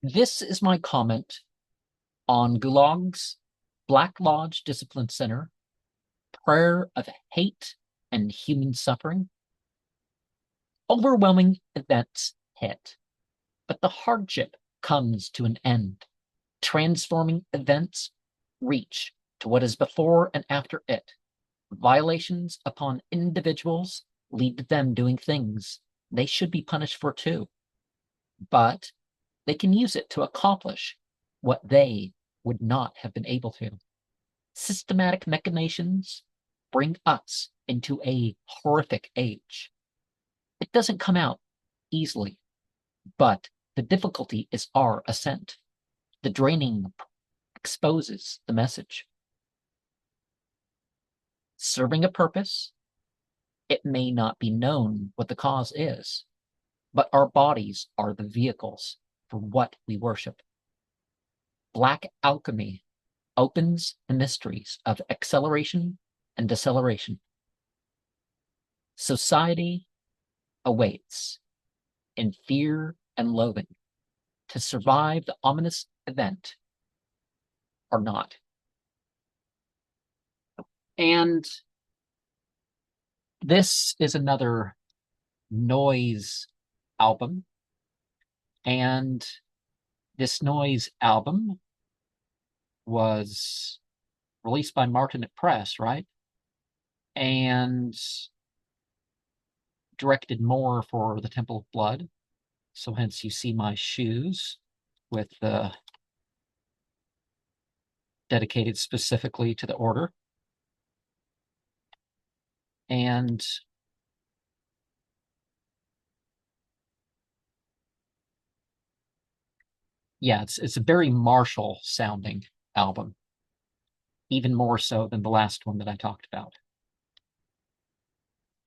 This is my comment on Gulag's Black Lodge Discipline Center, prayer of hate and human suffering. Overwhelming events hit, but the hardship comes to an end. Transforming events reach to what is before and after it. Violations upon individuals lead to them doing things they should be punished for too. But they can use it to accomplish what they would not have been able to. Systematic machinations bring us into a horrific age. It doesn't come out easily, but the difficulty is our ascent. The draining exposes the message. Serving a purpose, it may not be known what the cause is, but our bodies are the vehicles for what we worship. Black alchemy opens the mysteries of acceleration and deceleration. Society awaits in fear and loathing to survive the ominous event or not. And this is another noise album. And this noise album was released by Martinet Press, right? And directed more for the Temple of Blood. So hence you see my shoes with the dedicated specifically to the order. And yeah, it's a very martial sounding album, even more so than the last one that I talked about.